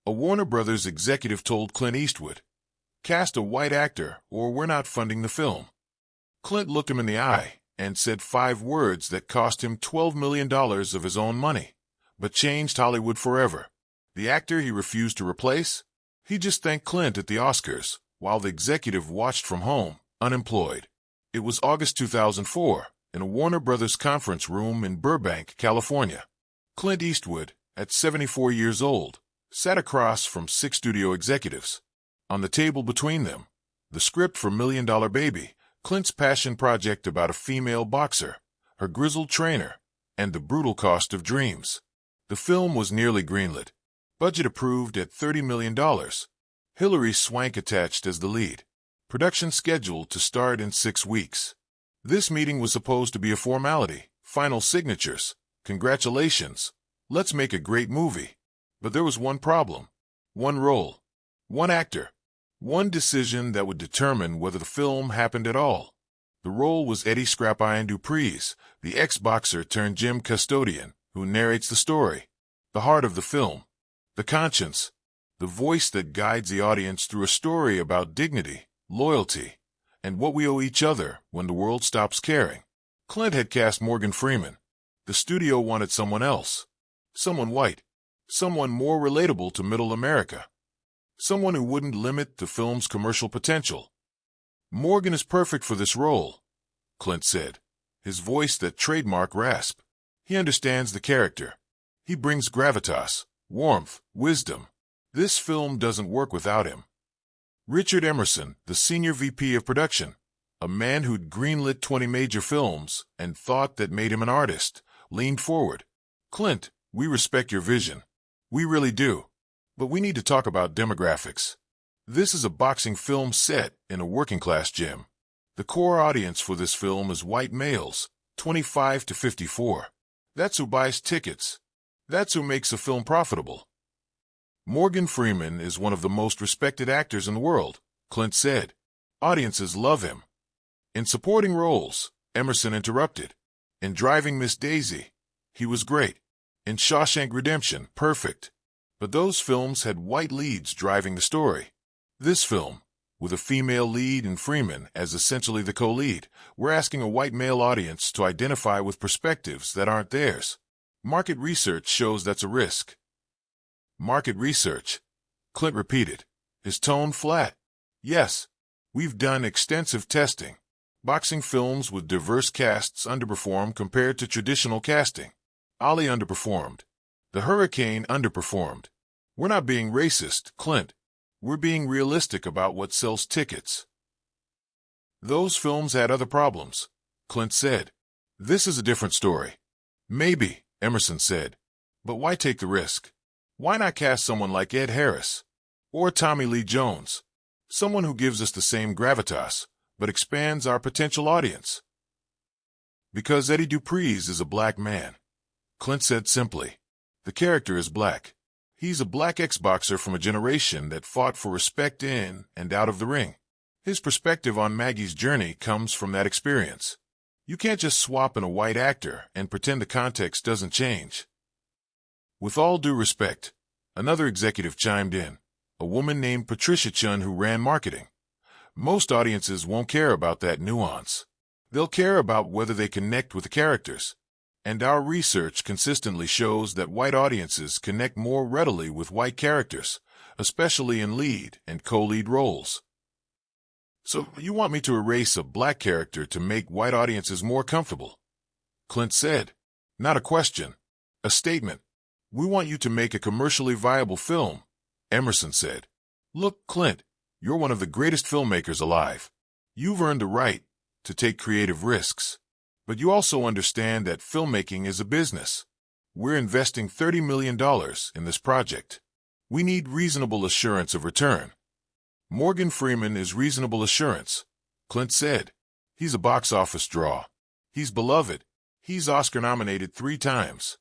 A Warner Brothers executive told Clint Eastwood, "Cast a white actor or we're not funding the film." Clint looked him in the eye and said 5 words that cost him $12 million of his own money, but changed Hollywood forever. The actor he refused to replace? He just thanked Clint at the Oscars, while the executive watched from home, unemployed. It was August 2004, in a Warner Brothers conference room in Burbank, California. Clint Eastwood, at 74 years old, sat across from 6 studio executives. On the table between them, the script for $1 Million Baby, Clint's passion project about a female boxer, her grizzled trainer, and the brutal cost of dreams. The film was nearly greenlit. Budget approved at $30 million. Hilary Swank attached as the lead. Production scheduled to start in 6 weeks. This meeting was supposed to be a formality. Final signatures. Congratulations. Let's make a great movie. But there was one problem. One role. One actor. One decision that would determine whether the film happened at all. The role was Eddie "Scrap Iron" Dupree's, the ex-boxer turned gym custodian, who narrates the story. The heart of the film. The conscience. The voice that guides the audience through a story about dignity, loyalty, and what we owe each other when the world stops caring. Clint had cast Morgan Freeman. The studio wanted someone else. Someone white. Someone more relatable to middle America. Someone who wouldn't limit the film's commercial potential. "Morgan is perfect for this role," Clint said, his voice that trademark rasp. "He understands the character. He brings gravitas, warmth, wisdom. This film doesn't work without him." Richard Emerson, the senior VP of production, a man who'd greenlit 20 major films and thought that made him an artist, leaned forward. "Clint, we respect your vision. We really do. But we need to talk about demographics. This is a boxing film set in a working-class gym. The core audience for this film is white males, 25 to 54. That's who buys tickets. That's who makes a film profitable." "Morgan Freeman is one of the most respected actors in the world," Clint said. "Audiences love him." In supporting roles, Emerson interrupted. "In Driving Miss Daisy, he was great. In Shawshank Redemption, perfect. But those films had white leads driving the story. This film, with a female lead and Freeman as essentially the co-lead, we're asking a white male audience to identify with perspectives that aren't theirs. Market research shows that's a risk." "Market research," Clint repeated, his tone flat. "Yes, we've done extensive testing. Boxing films with diverse casts underperform compared to traditional casting. Ali underperformed. The Hurricane underperformed. We're not being racist, Clint. We're being realistic about what sells tickets." "Those films had other problems," Clint said. "This is a different story." "Maybe," Emerson said. "But why take the risk? Why not cast someone like Ed Harris? Or Tommy Lee Jones? Someone who gives us the same gravitas, but expands our potential audience?" "Because Eddie Dupree's is a black man," Clint said simply. "The character is black. He's a black ex-boxer from a generation that fought for respect in and out of the ring. His perspective on Maggie's journey comes from that experience. You can't just swap in a white actor and pretend the context doesn't change." "With all due respect," another executive chimed in, a woman named Patricia Chun who ran marketing. "Most audiences won't care about that nuance. They'll care about whether they connect with the characters. And our research consistently shows that white audiences connect more readily with white characters, especially in lead and co-lead roles." "So you want me to erase a black character to make white audiences more comfortable?" Clint said. "Not a question. A statement. We want you to make a commercially viable film," Emerson said. "Look, Clint, you're one of the greatest filmmakers alive. You've earned the right to take creative risks. But you also understand that filmmaking is a business. We're investing $30 million in this project. We need reasonable assurance of return." "Morgan Freeman is reasonable assurance," Clint said. "He's a box office draw. He's beloved. He's Oscar-nominated 3 times.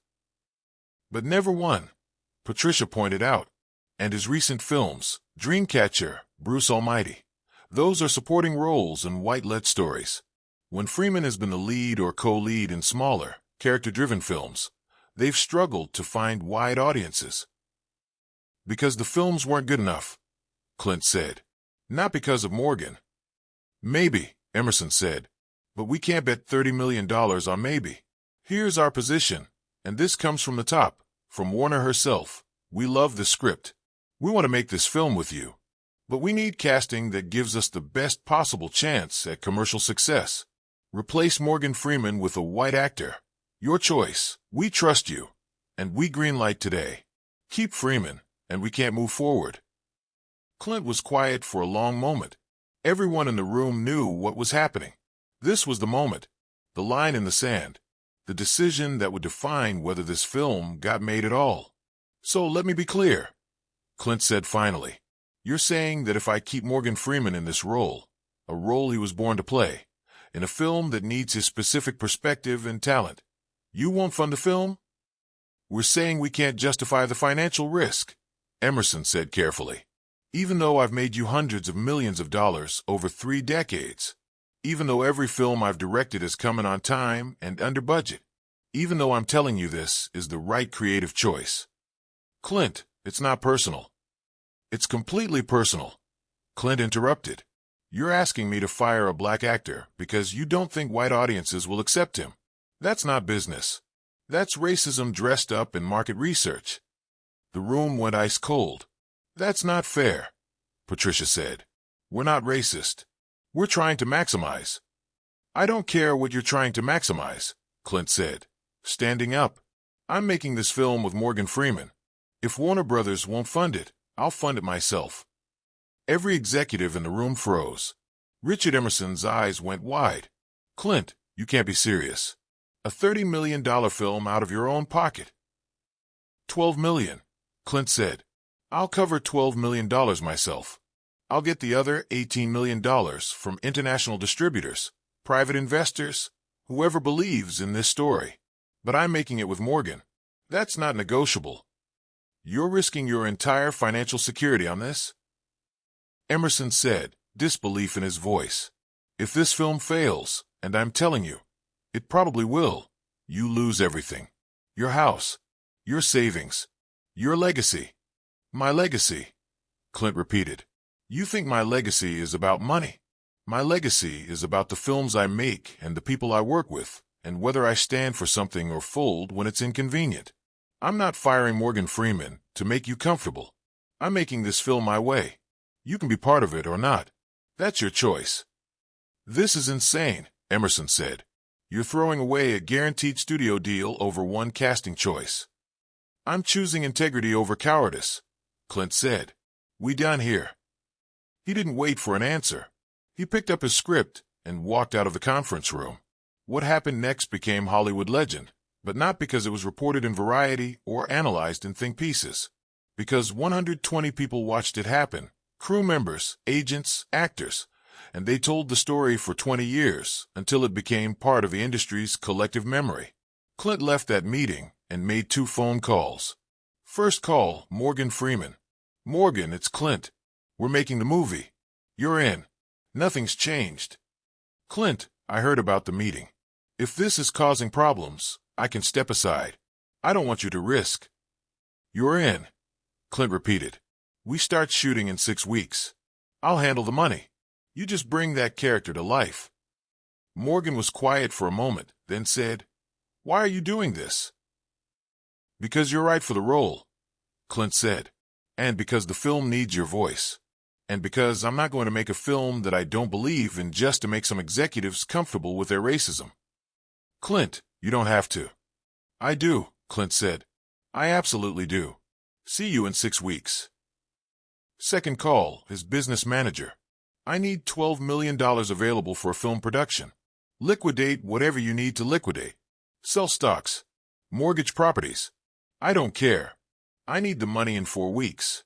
But never won," Patricia pointed out. "And his recent films, Dreamcatcher, Bruce Almighty, those are supporting roles in white-led stories. When Freeman has been the lead or co-lead in smaller, character-driven films, they've struggled to find wide audiences." Because the films weren't good enough, Clint said. Not because of Morgan. Maybe, Emerson said. But we can't bet $30 million on maybe. Here's our position, and this comes from the top, from Warner herself. We love the script. We want to make this film with you. But we need casting that gives us the best possible chance at commercial success. Replace Morgan Freeman with a white actor. Your choice. We trust you. And we greenlight today. Keep Freeman, and we can't move forward. Clint was quiet for a long moment. Everyone in the room knew what was happening. This was the moment. The line in the sand. The decision that would define whether this film got made at all. So let me be clear, Clint said finally. You're saying that if I keep Morgan Freeman in this role, a role he was born to play, in a film that needs his specific perspective and talent, you won't fund the film? We're saying we can't justify the financial risk, Emerson said carefully. Even though I've made you hundreds of millions of dollars over 3 decades, even though every film I've directed has come in on time and under budget, even though I'm telling you this is the right creative choice. Clint, it's not personal. It's completely personal, Clint interrupted. You're asking me to fire a black actor because you don't think white audiences will accept him. That's not business. That's racism dressed up in market research. The room went ice cold. That's not fair, Patricia said. We're not racist. We're trying to maximize. I don't care what you're trying to maximize, Clint said, standing up. I'm making this film with Morgan Freeman. If Warner Brothers won't fund it, I'll fund it myself. Every executive in the room froze. Richard Emerson's eyes went wide. Clint, you can't be serious. A $30 million film out of your own pocket. $12 million, Clint said. I'll cover $12 million myself. I'll get the other $18 million from international distributors, private investors, whoever believes in this story. But I'm making it with Morgan. That's not negotiable. You're risking your entire financial security on this? Emerson said, disbelief in his voice. If this film fails, and I'm telling you, it probably will, you lose everything. Your house, your savings, your legacy. My legacy, Clint repeated. You think my legacy is about money. My legacy is about the films I make and the people I work with, and whether I stand for something or fold when it's inconvenient. I'm not firing Morgan Freeman to make you comfortable. I'm making this film my way. You can be part of it or not. That's your choice. This is insane, Emerson said. You're throwing away a guaranteed studio deal over one casting choice. I'm choosing integrity over cowardice, Clint said. We done here. He didn't wait for an answer. He picked up his script and walked out of the conference room. What happened next became Hollywood legend, but not because it was reported in Variety or analyzed in think pieces. Because 120 people watched it happen, crew members, agents, actors, and they told the story for 20 years until it became part of the industry's collective memory. Clint left that meeting and made 2 phone calls. First call, Morgan Freeman. Morgan, it's Clint. We're making the movie. You're in. Nothing's changed. Clint, I heard about the meeting. If this is causing problems, I can step aside. I don't want you to risk. You're in, Clint repeated. We start shooting in 6 weeks. I'll handle the money. You just bring that character to life. Morgan was quiet for a moment, then said, Why are you doing this? Because you're right for the role, Clint said. And because the film needs your voice. And because I'm not going to make a film that I don't believe in just to make some executives comfortable with their racism. Clint, you don't have to. I do, Clint said. I absolutely do. See you in 6 weeks. Second call, his business manager. I need $12 million available for a film production. Liquidate whatever you need to liquidate. Sell stocks. Mortgage properties. I don't care. I need the money in 4 weeks.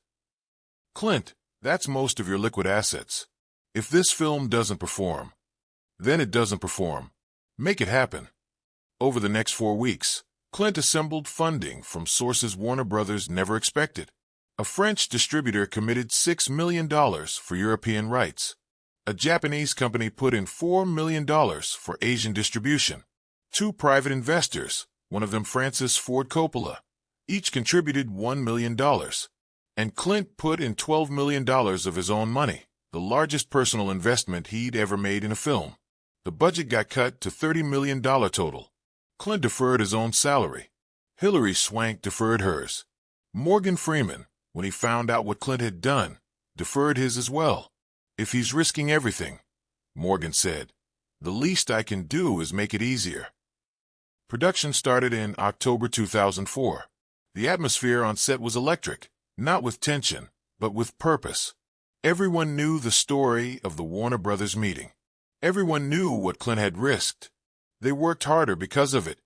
Clint, that's most of your liquid assets. If this film doesn't perform, then it doesn't perform. Make it happen. Over the next 4 weeks, Clint assembled funding from sources Warner Brothers never expected. A French distributor committed $6 million for European rights. A Japanese company put in $4 million for Asian distribution. 2 private investors, one of them Francis Ford Coppola, each contributed $1 million. And Clint put in $12 million of his own money, the largest personal investment he'd ever made in a film. The budget got cut to $30 million total. Clint deferred his own salary. Hilary Swank deferred hers. Morgan Freeman, when he found out what Clint had done, deferred his as well. "If he's risking everything," Morgan said, "the least I can do is make it easier." Production started in October 2004. The atmosphere on set was electric, not with tension, but with purpose. Everyone knew the story of the Warner Brothers meeting. Everyone knew what Clint had risked. They worked harder because of it.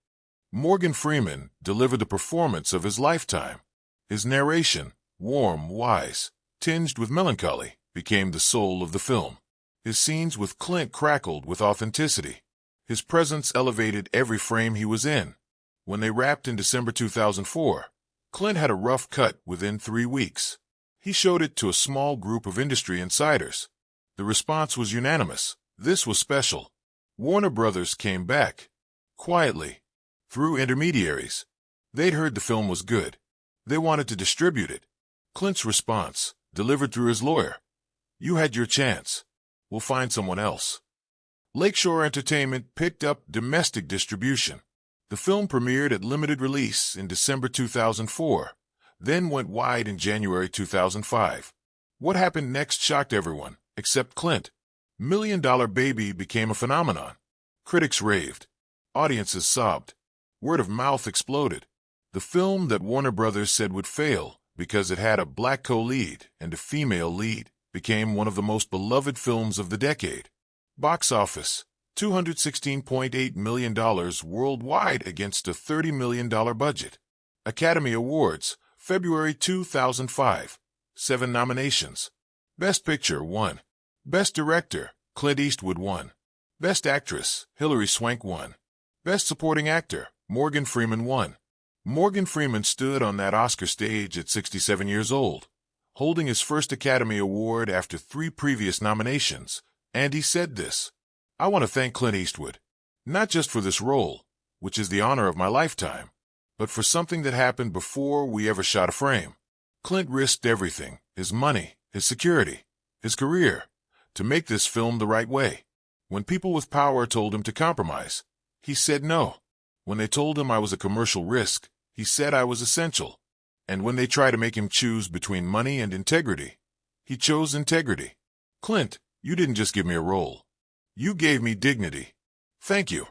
Morgan Freeman delivered the performance of his lifetime. His narration, warm, wise, tinged with melancholy, became the soul of the film. His scenes with Clint crackled with authenticity. His presence elevated every frame he was in. When they wrapped in December 2004, Clint had a rough cut within 3 weeks. He showed it to a small group of industry insiders. The response was unanimous. This was special. Warner Brothers came back. Quietly. Through intermediaries. They'd heard the film was good. They wanted to distribute it. Clint's response, delivered through his lawyer: "You had your chance. We'll find someone else." Lakeshore Entertainment picked up domestic distribution. The film premiered at limited release in December 2004, then went wide in January 2005. What happened next shocked everyone, except Clint. $1 Million Baby became a phenomenon. Critics raved. Audiences sobbed. Word of mouth exploded. The film that Warner Brothers said would fail because it had a black co-lead and a female lead became one of the most beloved films of the decade. Box office, $216.8 million worldwide against a $30 million budget. Academy Awards, February 2005. 7 nominations. Best Picture, 1. Best Director, Clint Eastwood, 1. Best Actress, Hilary Swank, 1. Best Supporting Actor, Morgan Freeman, 1. Morgan Freeman stood on that Oscar stage at 67 years old, holding his first Academy Award after 3 previous nominations, and he said this: "I want to thank Clint Eastwood, not just for this role, which is the honor of my lifetime, but for something that happened before we ever shot a frame. Clint risked everything, his money, his security, his career, to make this film the right way. When people with power told him to compromise, he said no. When they told him I was a commercial risk, he said I was essential. And when they tried to make him choose between money and integrity, he chose integrity. Clint, you didn't just give me a role. You gave me dignity. Thank you."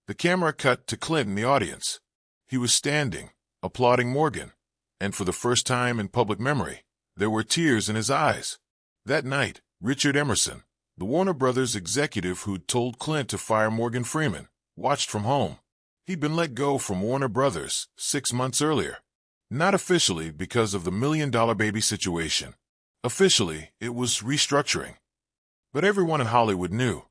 The camera cut to Clint in the audience. He was standing, applauding Morgan, and for the first time in public memory, there were tears in his eyes. That night, Richard Emerson, the Warner Brothers executive who'd told Clint to fire Morgan Freeman, watched from home. He'd been let go from Warner Brothers 6 months earlier. Not officially because of the $1 Million Baby situation. Officially, it was restructuring. But everyone in Hollywood knew.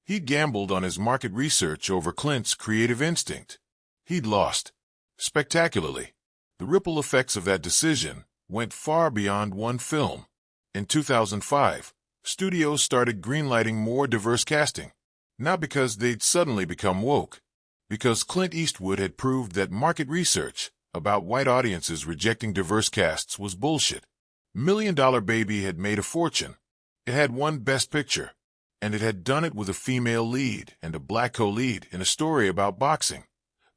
He gambled on his market research over Clint's creative instinct. He'd lost. Spectacularly. The ripple effects of that decision went far beyond one film. In 2005, studios started greenlighting more diverse casting. Not because they'd suddenly become woke. Because Clint Eastwood had proved that market research about white audiences rejecting diverse casts was bullshit. $1 Million Baby had made a fortune. It had won Best Picture, and it had done it with a female lead and a black co-lead in a story about boxing,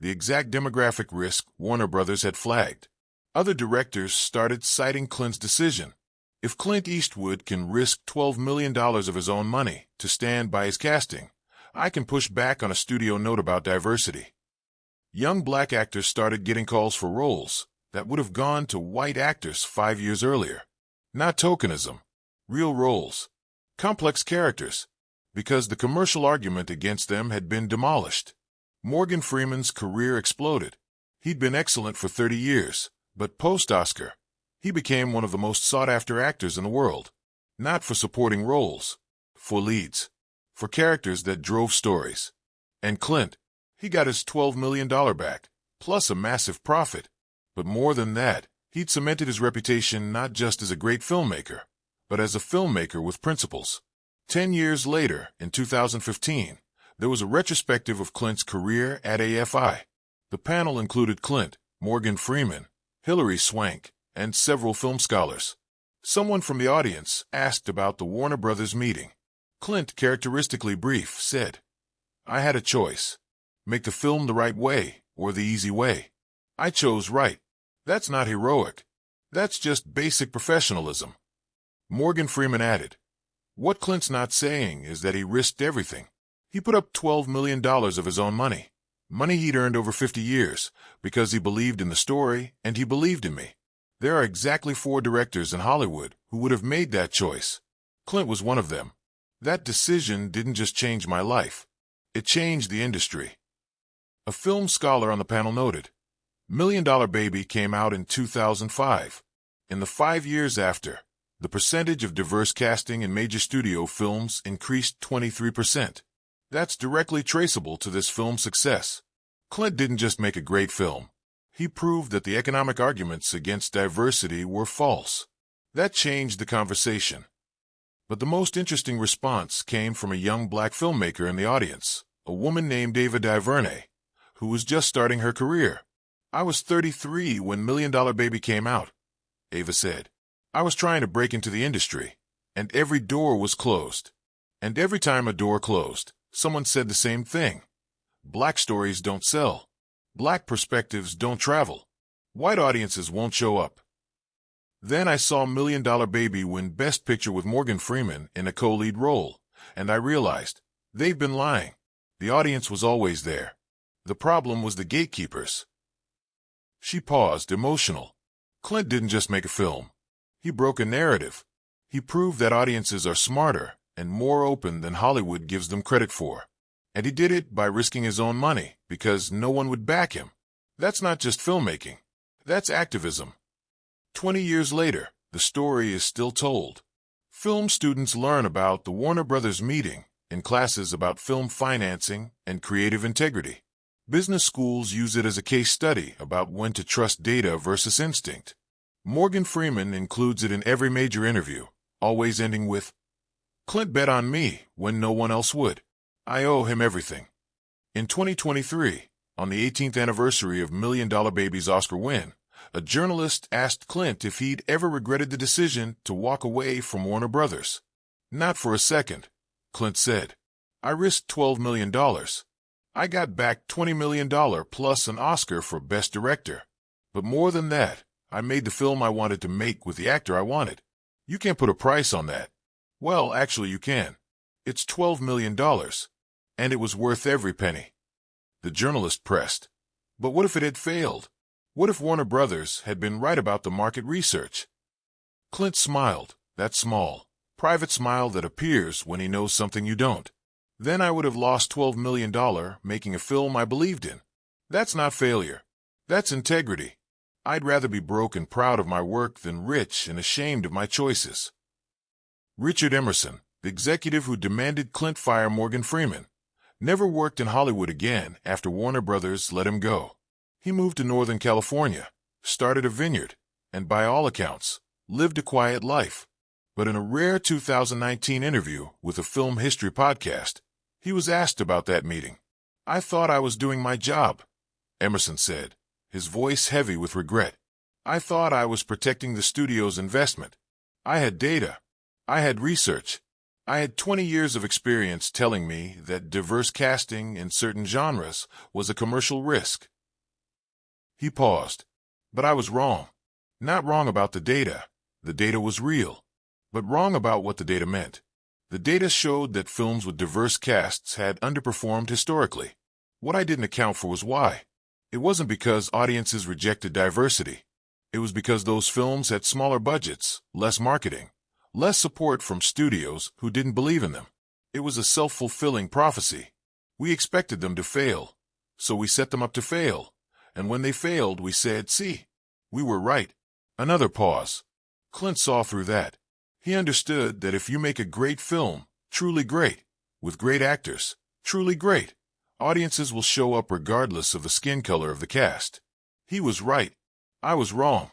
the exact demographic risk Warner Brothers had flagged. Other directors started citing Clint's decision. If Clint Eastwood can risk $12 million of his own money to stand by his casting, I can push back on a studio note about diversity. Young black actors started getting calls for roles that would have gone to white actors 5 years earlier. Not tokenism. Real roles. Complex characters. Because the commercial argument against them had been demolished. Morgan Freeman's career exploded. He'd been excellent for 30 years, but post-Oscar, he became one of the most sought-after actors in the world. Not for supporting roles. For leads. For characters that drove stories. And Clint, he got his $12 million back, plus a massive profit. But more than that, he'd cemented his reputation not just as a great filmmaker, but as a filmmaker with principles. 10 years later, in 2015, there was a retrospective of Clint's career at AFI. The panel included Clint, Morgan Freeman, Hilary Swank, and several film scholars. Someone from the audience asked about the Warner Brothers meeting. Clint, characteristically brief, said, "I had a choice. Make the film the right way or the easy way. I chose right. That's not heroic. That's just basic professionalism." Morgan Freeman added, "What Clint's not saying is that he risked everything. He put up $12 million of his own money he'd earned over 50 years, because he believed in the story and he believed in me. There are exactly 4 directors in Hollywood who would have made that choice. Clint was one of them. That decision didn't just change my life. It changed the industry." A film scholar on the panel noted, Million Dollar Baby came out in 2005. In the 5 years after, the percentage of diverse casting in major studio films increased 23%. That's directly traceable to this film's success. Clint didn't just make a great film. He proved that the economic arguments against diversity were false. That changed the conversation. But the most interesting response came from a young black filmmaker in the audience, a woman named Ava DuVernay, who was just starting her career. "I was 33 when Million Dollar Baby came out," Ava said. "I was trying to break into the industry, and every door was closed. And every time a door closed, someone said the same thing. Black stories don't sell. Black perspectives don't travel. White audiences won't show up." Then I saw Million Dollar Baby win Best Picture with Morgan Freeman in a co-lead role, and I realized, they've been lying. The audience was always there. The problem was the gatekeepers. She paused, emotional. Clint didn't just make a film. He broke a narrative. He proved that audiences are smarter and more open than Hollywood gives them credit for. And he did it by risking his own money, because no one would back him. That's not just filmmaking. That's activism. 20 years later, the story is still told. Film students learn about the Warner Brothers meeting in classes about film financing and creative integrity. Business schools use it as a case study about when to trust data versus instinct. Morgan Freeman includes it in every major interview, always ending with, "Clint bet on me when no one else would. I owe him everything." In 2023, on the 18th anniversary of Million Dollar Baby's Oscar win, a journalist asked Clint if he'd ever regretted the decision to walk away from Warner Brothers. "Not for a second," Clint said. "I risked $12 million. I got back $20 million plus an Oscar for Best Director. But more than that, I made the film I wanted to make with the actor I wanted. You can't put a price on that." "Well, actually you can. It's $12 million. And it was worth every penny." The journalist pressed, "But what if it had failed? What if Warner Brothers had been right about the market research?" Clint smiled, that small, private smile that appears when he knows something you don't. "Then I would have lost $12 million making a film I believed in. That's not failure. That's integrity. I'd rather be broke and proud of my work than rich and ashamed of my choices." Richard Emerson, the executive who demanded Clint fire Morgan Freeman, never worked in Hollywood again after Warner Brothers let him go. He moved to Northern California, started a vineyard, and by all accounts, lived a quiet life. But in a rare 2019 interview with a Film History podcast, he was asked about that meeting. "I thought I was doing my job," Emerson said, his voice heavy with regret. "I thought I was protecting the studio's investment. I had data. I had research. I had 20 years of experience telling me that diverse casting in certain genres was a commercial risk." He paused. "But I was wrong. Not wrong about the data. The data was real. But wrong about what the data meant. The data showed that films with diverse casts had underperformed historically. What I didn't account for was why. It wasn't because audiences rejected diversity. It was because those films had smaller budgets, less marketing, less support from studios who didn't believe in them. It was a self-fulfilling prophecy. We expected them to fail, so we set them up to fail. And when they failed, we said, see, we were right." Another pause. Clint saw through that. He understood that if you make a great film, truly great, with great actors, truly great, audiences will show up regardless of the skin color of the cast. He was right. I was wrong.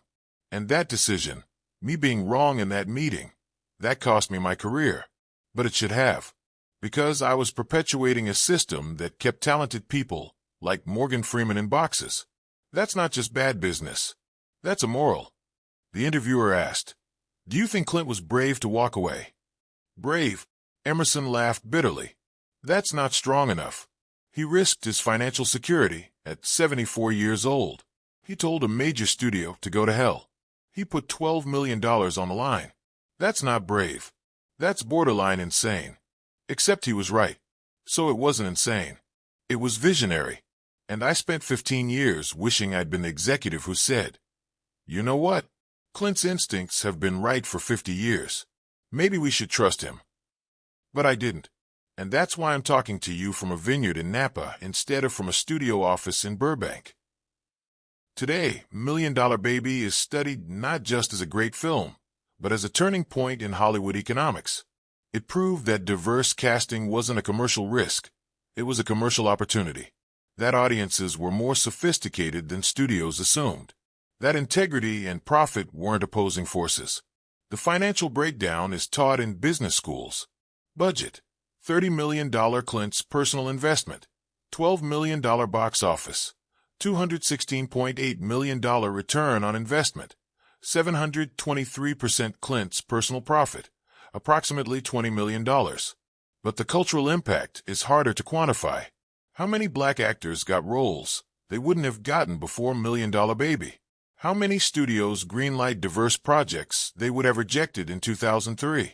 And that decision, me being wrong in that meeting, that cost me my career. But it should have. Because I was perpetuating a system that kept talented people, like Morgan Freeman, in boxes. That's not just bad business. That's immoral. The interviewer asked, "Do you think Clint was brave to walk away?" "Brave?" Emerson laughed bitterly. "That's not strong enough. He risked his financial security at 74 years old. He told a major studio to go to hell. He put $12 million on the line. That's not brave. That's borderline insane." Except he was right. So it wasn't insane. It was visionary. And I spent 15 years wishing I'd been the executive who said, "You know what? Clint's instincts have been right for 50 years. Maybe we should trust him." But I didn't. And that's why I'm talking to you from a vineyard in Napa instead of from a studio office in Burbank. Today, Million Dollar Baby is studied not just as a great film, but as a turning point in Hollywood economics. It proved that diverse casting wasn't a commercial risk. It was a commercial opportunity. That audiences were more sophisticated than studios assumed. That integrity and profit weren't opposing forces. The financial breakdown is taught in business schools. Budget: $30 million Clint's personal investment, $12 million box office, $216.8 million return on investment, 723% Clint's personal profit, approximately $20 million. But the cultural impact is harder to quantify. How many black actors got roles they wouldn't have gotten before Million Dollar Baby? How many studios greenlight diverse projects they would have rejected in 2003?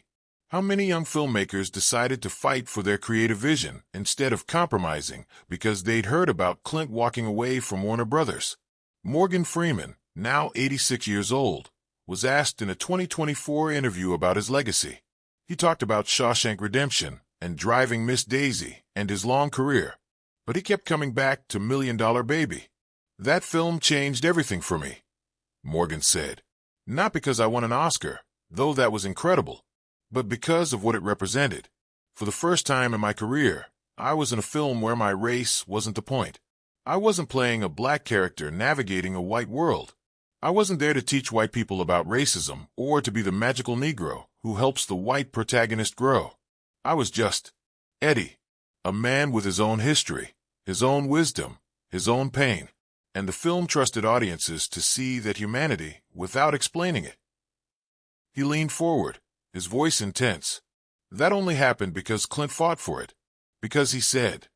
How many young filmmakers decided to fight for their creative vision instead of compromising because they'd heard about Clint walking away from Warner Brothers? Morgan Freeman, now 86 years old, was asked in a 2024 interview about his legacy. He talked about Shawshank Redemption and Driving Miss Daisy and his long career. But he kept coming back to Million Dollar Baby. "That film changed everything for me," Morgan said. "Not because I won an Oscar, though that was incredible, but because of what it represented. For the first time in my career, I was in a film where my race wasn't the point. I wasn't playing a black character navigating a white world. I wasn't there to teach white people about racism or to be the magical Negro who helps the white protagonist grow. I was just Eddie, a man with his own history, his own wisdom, his own pain. And the film trusted audiences to see that humanity without explaining it." He leaned forward, his voice intense. That only happened because Clint fought for it. Because he said,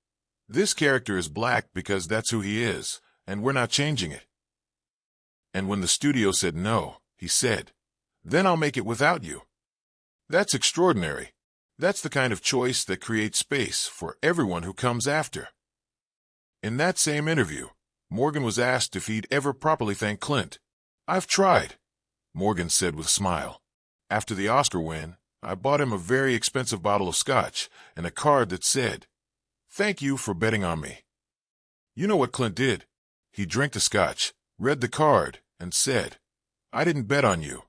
"This character is black because that's who he is, and we're not changing it." And when the studio said no, he said, "Then I'll make it without you." That's extraordinary. That's the kind of choice that creates space for everyone who comes after. In that same interview, Morgan was asked if he'd ever properly thanked Clint. "I've tried," Morgan said with a smile. "After the Oscar win, I bought him a very expensive bottle of scotch and a card that said, 'Thank you for betting on me.'" You know what Clint did? He drank the scotch, read the card, and said, "I didn't bet on you.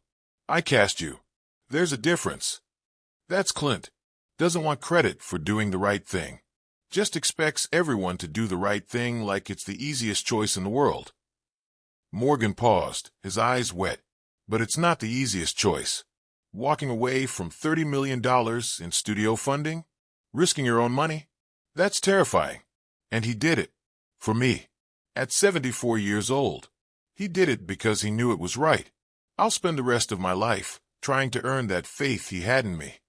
I cast you. There's a difference." That's Clint. Doesn't want credit for doing the right thing. Just expects everyone to do the right thing like it's the easiest choice in the world. Morgan paused, his eyes wet. But it's not the easiest choice. Walking away from $30 million in studio funding? Risking your own money? That's terrifying. And he did it. For me. At 74 years old. He did it because he knew it was right. I'll spend the rest of my life trying to earn that faith he had in me.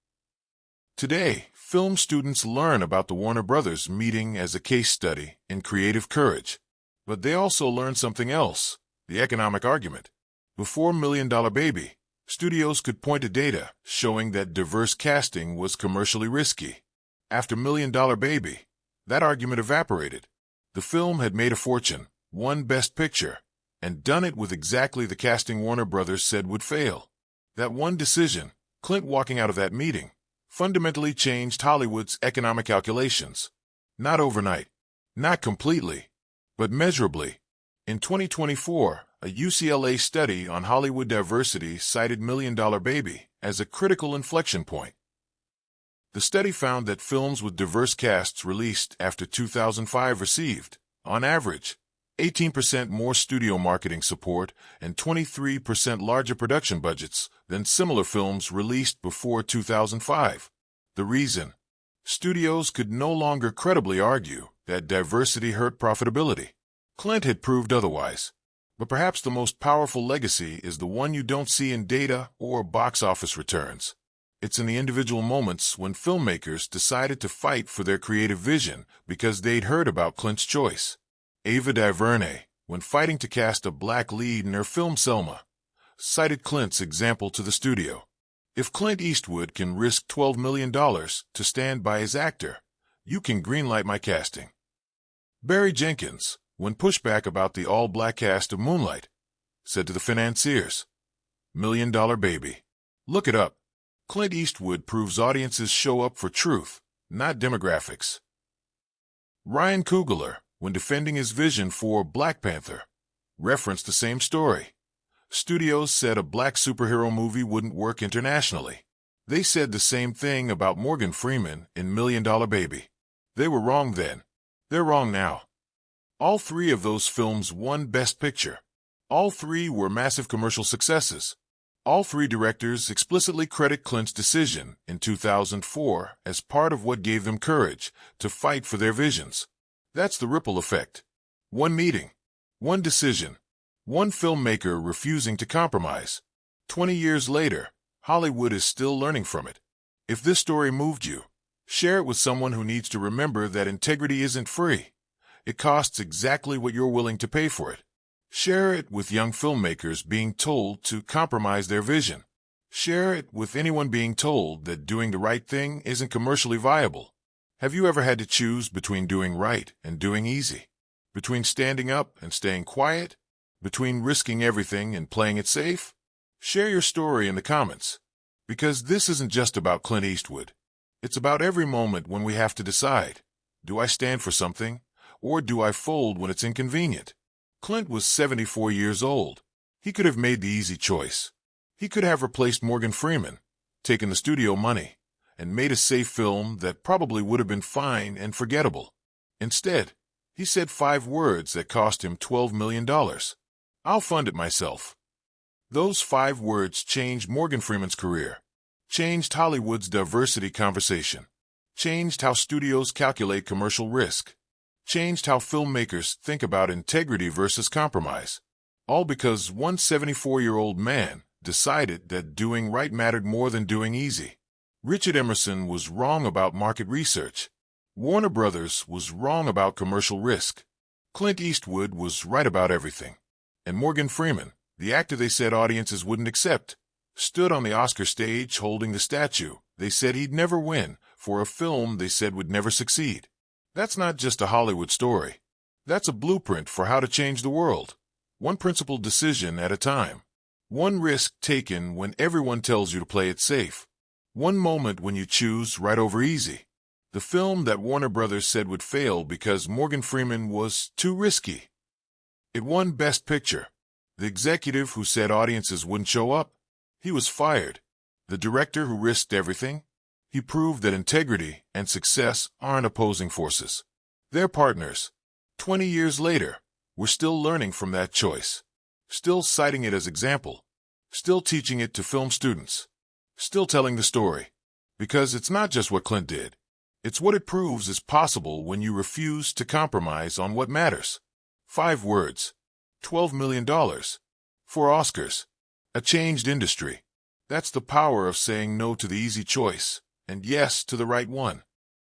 Today, film students learn about the Warner Brothers meeting as a case study in creative courage. But they also learn something else, the economic argument. Before Million Dollar Baby, studios could point to data showing that diverse casting was commercially risky. After Million Dollar Baby, that argument evaporated. The film had made a fortune, won Best Picture, and done it with exactly the casting Warner Brothers said would fail. That one decision, Clint walking out of that meeting, fundamentally changed Hollywood's economic calculations. Not overnight, not completely, but measurably. In 2024, a UCLA study on Hollywood diversity cited Million Dollar Baby as a critical inflection point. The study found that films with diverse casts released after 2005 received, on average, 18% more studio marketing support and 23% larger production budgets than similar films released before 2005. The reason? Studios could no longer credibly argue that diversity hurt profitability. Clint had proved otherwise. But perhaps the most powerful legacy is the one you don't see in data or box office returns. It's in the individual moments when filmmakers decided to fight for their creative vision because they'd heard about Clint's choice. Ava DuVernay, when fighting to cast a black lead in her film Selma, cited Clint's example to the studio. If Clint Eastwood can risk $12 million to stand by his actor, you can greenlight my casting. Barry Jenkins, when pushed back about the all-black cast of Moonlight, said to the financiers, $1 million baby. Look it up. Clint Eastwood proves audiences show up for truth, not demographics. Ryan Coogler, when defending his vision for Black Panther, referenced the same story. Studios said a black superhero movie wouldn't work internationally. They said the same thing about Morgan Freeman in $1 Million Baby. They were wrong then. They're wrong now. All three of those films won Best Picture. All three were massive commercial successes. All three directors explicitly credit Clint's decision in 2004 as part of what gave them courage to fight for their visions. That's the ripple effect. One meeting, one decision, one filmmaker refusing to compromise. 20 years later, Hollywood is still learning from it. If this story moved you, share it with someone who needs to remember that integrity isn't free. It costs exactly what you're willing to pay for it. Share it with young filmmakers being told to compromise their vision. Share it with anyone being told that doing the right thing isn't commercially viable. Have you ever had to choose between doing right and doing easy? Between standing up and staying quiet? Between risking everything and playing it safe? Share your story in the comments. Because this isn't just about Clint Eastwood. It's about every moment when we have to decide, do I stand for something, or do I fold when it's inconvenient? Clint was 74 years old. He could have made the easy choice. He could have replaced Morgan Freeman, taken the studio money, and made a safe film that probably would have been fine and forgettable. Instead, he said 5 words that cost him $12 million. I'll fund it myself. Those 5 words changed Morgan Freeman's career, changed Hollywood's diversity conversation, changed how studios calculate commercial risk, changed how filmmakers think about integrity versus compromise. All because one 74-year-old man decided that doing right mattered more than doing easy. Richard Emerson was wrong about market research. Warner Brothers was wrong about commercial risk. Clint Eastwood was right about everything. And Morgan Freeman, the actor they said audiences wouldn't accept, stood on the Oscar stage holding the statue they said he'd never win for a film they said would never succeed. That's not just a Hollywood story. That's a blueprint for how to change the world. One principled decision at a time. One risk taken when everyone tells you to play it safe. One moment when you choose right over easy. The film that Warner Brothers said would fail because Morgan Freeman was too risky. It won Best Picture. The executive who said audiences wouldn't show up, he was fired. The director who risked everything, he proved that integrity and success aren't opposing forces. They're partners. 20 years later, we're still learning from that choice. Still citing it as example. Still teaching it to film students. Still telling the story. Because it's not just what Clint did. It's what it proves is possible when you refuse to compromise on what matters. 5 words. $12 million. 4 Oscars. A changed industry. That's the power of saying no to the easy choice and yes to the right one.